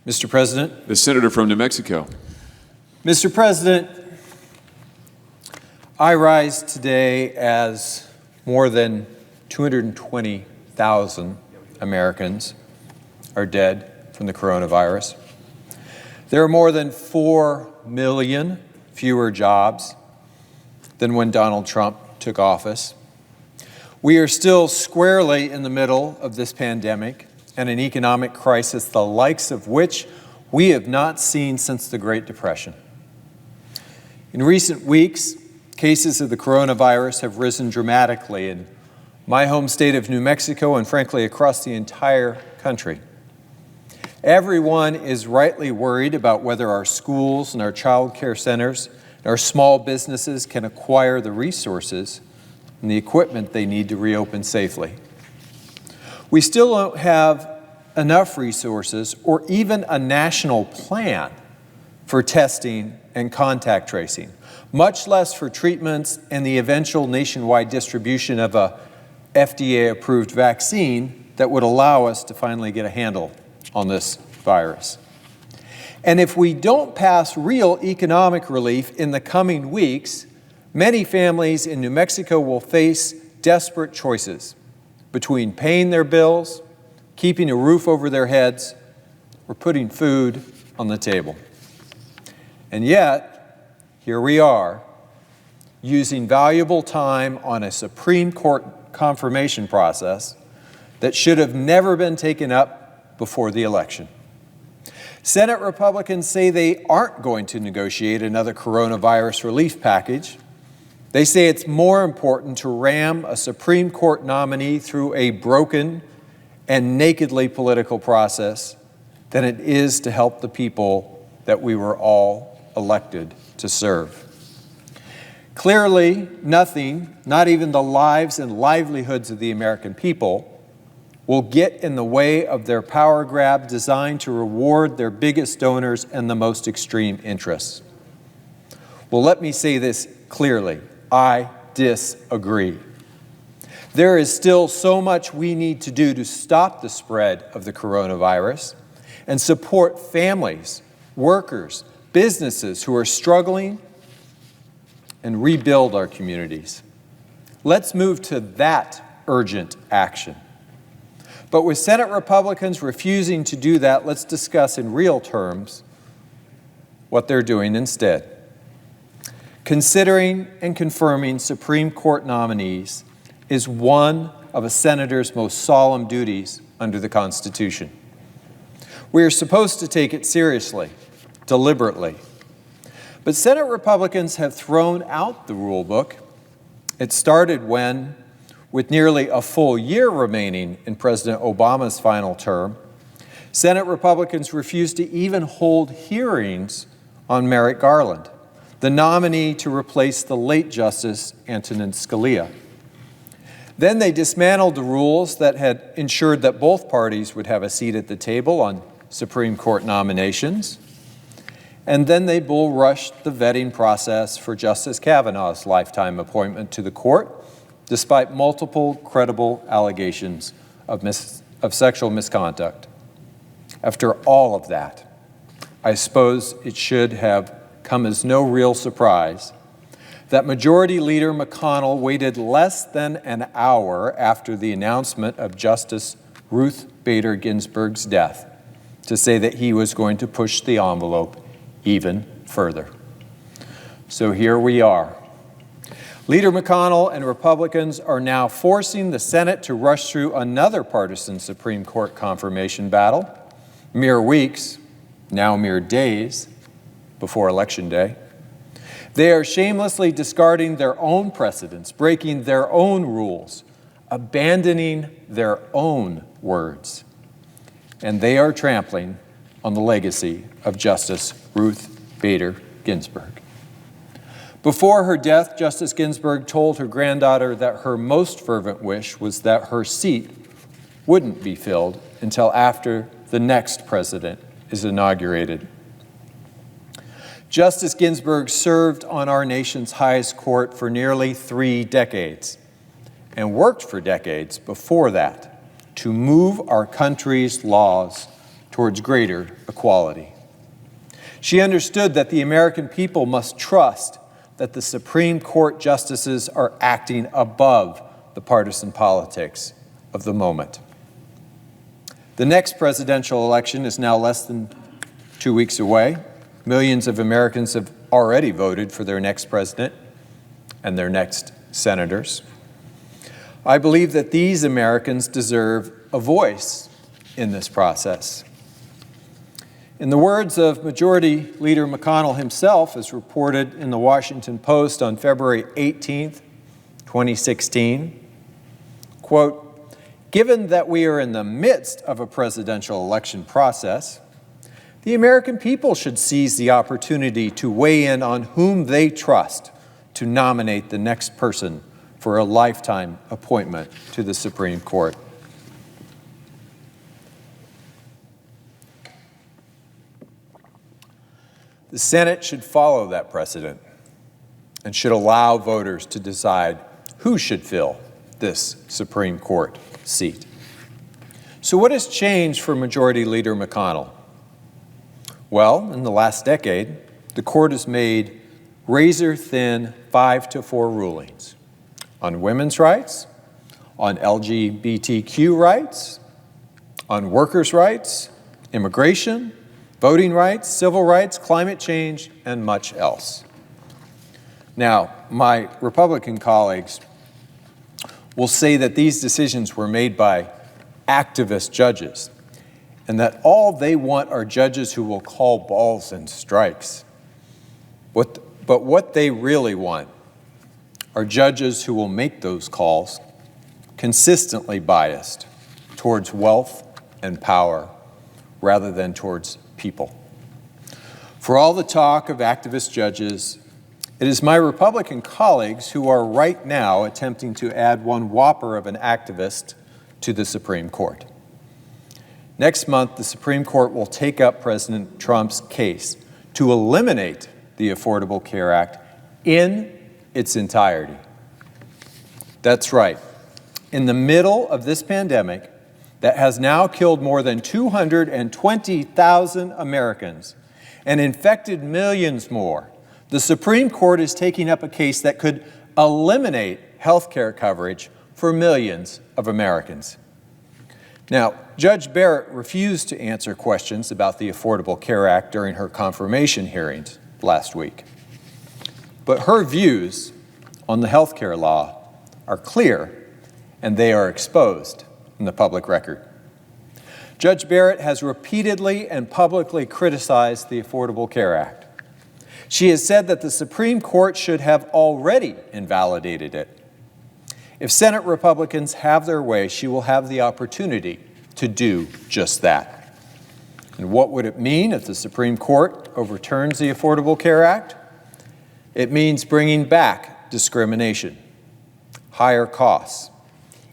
Mr. President. The senator from New Mexico. Mr. President, I rise today as more than 220,000 Americans are dead from the coronavirus. There are more than 4 million fewer jobs than when Donald Trump took office. We are still squarely in the middle of this pandemic and an economic crisis the likes of which we have not seen since the Great Depression. In recent weeks, cases of the coronavirus have risen dramatically in my home state of New Mexico and frankly across the entire country. Everyone is rightly worried about whether our schools and our child care centers and our small businesses can acquire the resources and the equipment they need to reopen safely. We still don't have enough resources or even a national plan for testing and contact tracing, much less for treatments and the eventual nationwide distribution of a FDA-approved vaccine that would allow us to finally get a handle on this virus. And if we don't pass real economic relief in the coming weeks, many families in New Mexico will face desperate choices between paying their bills, keeping a roof over their heads, or putting food on the table. And yet, here we are, using valuable time on a Supreme Court confirmation process that should have never been taken up before the election. Senate Republicans say they aren't going to negotiate another coronavirus relief package. They say it's more important to ram a Supreme Court nominee through a broken and nakedly political process than it is to help the people that we were all elected to serve. Clearly, nothing, not even the lives and livelihoods of the American people, will get in the way of their power grab designed to reward their biggest donors and the most extreme interests. Well, let me say this clearly. I disagree. There is still so much we need to do to stop the spread of the coronavirus and support families, workers, businesses who are struggling and rebuild our communities. Let's move to that urgent action. But with Senate Republicans refusing to do that, let's discuss in real terms what they're doing instead. Considering and confirming Supreme Court nominees is one of a senator's most solemn duties under the Constitution. We are supposed to take it seriously, deliberately. But Senate Republicans have thrown out the rule book. It started when, with nearly a full year remaining in President Obama's final term, Senate Republicans refused to even hold hearings on Merrick Garland, the nominee to replace the late Justice Antonin Scalia. Then they dismantled the rules that had ensured that both parties would have a seat at the table on Supreme Court nominations. And then they bull rushed the vetting process for Justice Kavanaugh's lifetime appointment to the court, despite multiple credible allegations of sexual misconduct. After all of that, I suppose it should have come as no real surprise that Majority Leader McConnell waited less than an hour after the announcement of Justice Ruth Bader Ginsburg's death to say that he was going to push the envelope even further. So here we are. Leader McConnell and Republicans are now forcing the Senate to rush through another partisan Supreme Court confirmation battle, mere weeks, now mere days, before Election Day. They are shamelessly discarding their own precedents, breaking their own rules, abandoning their own words. And they are trampling on the legacy of Justice Ruth Bader Ginsburg. Before her death, Justice Ginsburg told her granddaughter that her most fervent wish was that her seat wouldn't be filled until after the next president is inaugurated. Justice Ginsburg served on our nation's highest court for nearly 3 decades and worked for decades before that to move our country's laws towards greater equality. She understood that the American people must trust that the Supreme Court justices are acting above the partisan politics of the moment. The next presidential election is now less than 2 weeks away. Millions of Americans have already voted for their next president and their next senators. I believe that these Americans deserve a voice in this process. In the words of Majority Leader McConnell himself, as reported in the Washington Post on February 18th, 2016, quote, "Given that we are in the midst of a presidential election process, the American people should seize the opportunity to weigh in on whom they trust to nominate the next person for a lifetime appointment to the Supreme Court." The Senate should follow that precedent and should allow voters to decide who should fill this Supreme Court seat. So what has changed for Majority Leader McConnell? Well, in the last decade, the court has made razor-thin 5-4 rulings on women's rights, on LGBTQ rights, on workers' rights, immigration, voting rights, civil rights, climate change, and much else. Now, my Republican colleagues will say that these decisions were made by activist judges and that all they want are judges who will call balls and strikes. But what they really want are judges who will make those calls consistently biased towards wealth and power rather than towards people. For all the talk of activist judges, it is my Republican colleagues who are right now attempting to add one whopper of an activist to the Supreme Court. Next month, the Supreme Court will take up President Trump's case to eliminate the Affordable Care Act in its entirety. That's right. In the middle of this pandemic that has now killed more than 220,000 Americans and infected millions more, the Supreme Court is taking up a case that could eliminate health care coverage for millions of Americans. Now, Judge Barrett refused to answer questions about the Affordable Care Act during her confirmation hearings last week. But her views on the health care law are clear, and they are exposed in the public record. Judge Barrett has repeatedly and publicly criticized the Affordable Care Act. She has said that the Supreme Court should have already invalidated it. If Senate Republicans have their way, she will have the opportunity to do just that. And what would it mean if the Supreme Court overturns the Affordable Care Act? It means bringing back discrimination, higher costs,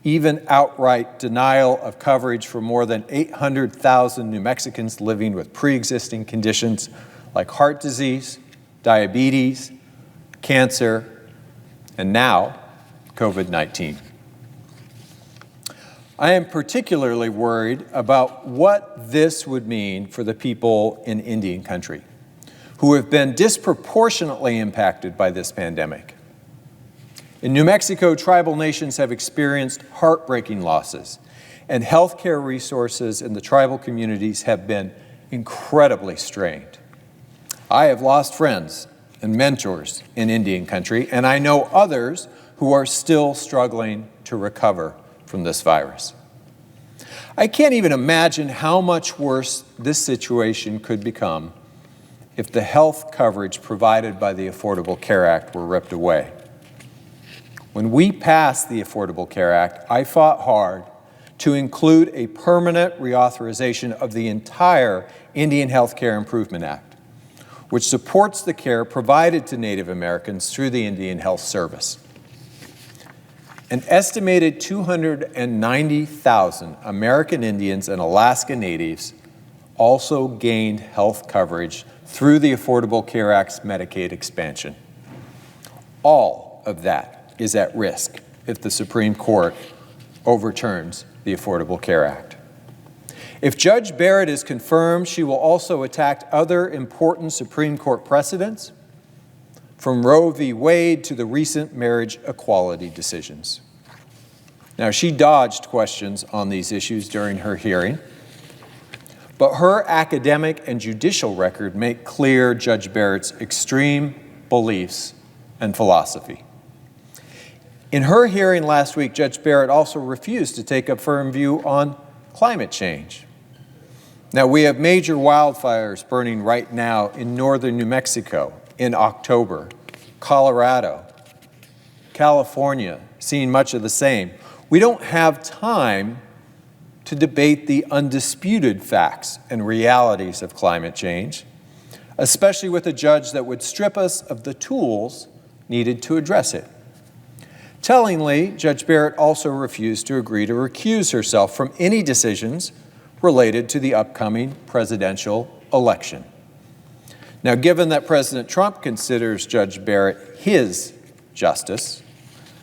even outright denial of coverage for more than 800,000 New Mexicans living with pre-existing conditions like heart disease, diabetes, cancer, and now COVID-19. I am particularly worried about what this would mean for the people in Indian country who have been disproportionately impacted by this pandemic. In New Mexico, tribal nations have experienced heartbreaking losses, and healthcare resources in the tribal communities have been incredibly strained. I have lost friends and mentors in Indian country, and I know others who are still struggling to recover from this virus. I can't even imagine how much worse this situation could become if the health coverage provided by the Affordable Care Act were ripped away. When we passed the Affordable Care Act, I fought hard to include a permanent reauthorization of the entire Indian Health Care Improvement Act, which supports the care provided to Native Americans through the Indian Health Service. An estimated 290,000 American Indians and Alaska Natives also gained health coverage through the Affordable Care Act's Medicaid expansion. All of that is at risk if the Supreme Court overturns the Affordable Care Act. If Judge Barrett is confirmed, she will also attack other important Supreme Court precedents, from Roe v. Wade to the recent marriage equality decisions. Now, she dodged questions on these issues during her hearing, but her academic and judicial record make clear Judge Barrett's extreme beliefs and philosophy. In her hearing last week, Judge Barrett also refused to take a firm view on climate change. Now, we have major wildfires burning right now in northern New Mexico in October, Colorado, California, seeing much of the same. We don't have time to debate the undisputed facts and realities of climate change, especially with a judge that would strip us of the tools needed to address it. Tellingly, Judge Barrett also refused to agree to recuse herself from any decisions related to the upcoming presidential election. Now, given that President Trump considers Judge Barrett his justice,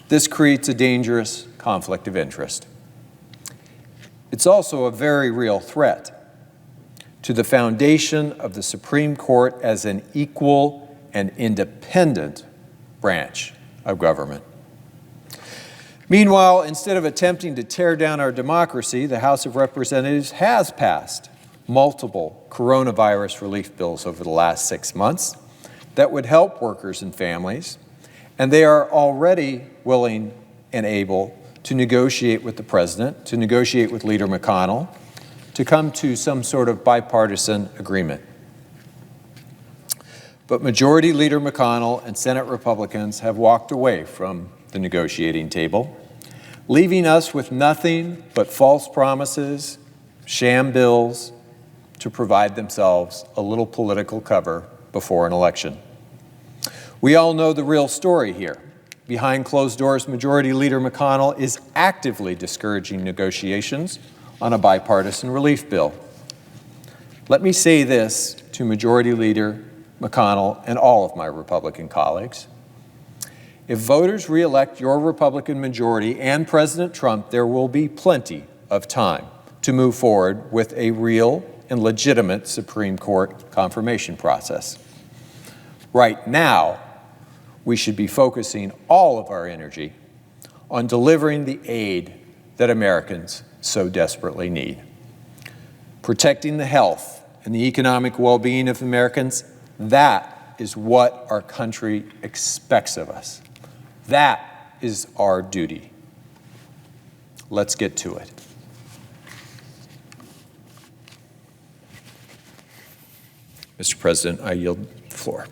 this creates a dangerous conflict of interest. It's also a very real threat to the foundation of the Supreme Court as an equal and independent branch of government. Meanwhile, instead of attempting to tear down our democracy, the House of Representatives has passed multiple coronavirus relief bills over the last 6 months that would help workers and families, and they are already willing and able to negotiate with the president, to negotiate with Leader McConnell, to come to some sort of bipartisan agreement. But Majority Leader McConnell and Senate Republicans have walked away from the negotiating table, leaving us with nothing but false promises, sham bills, to provide themselves a little political cover before an election. We all know the real story here. Behind closed doors, Majority Leader McConnell is actively discouraging negotiations on a bipartisan relief bill. Let me say this to Majority Leader McConnell and all of my Republican colleagues. If voters re-elect your Republican majority and President Trump, there will be plenty of time to move forward with a real and legitimate Supreme Court confirmation process. Right now, we should be focusing all of our energy on delivering the aid that Americans so desperately need. Protecting the health and the economic well-being of Americans, that is what our country expects of us. That is our duty. Let's get to it. Mr. President, I yield the floor.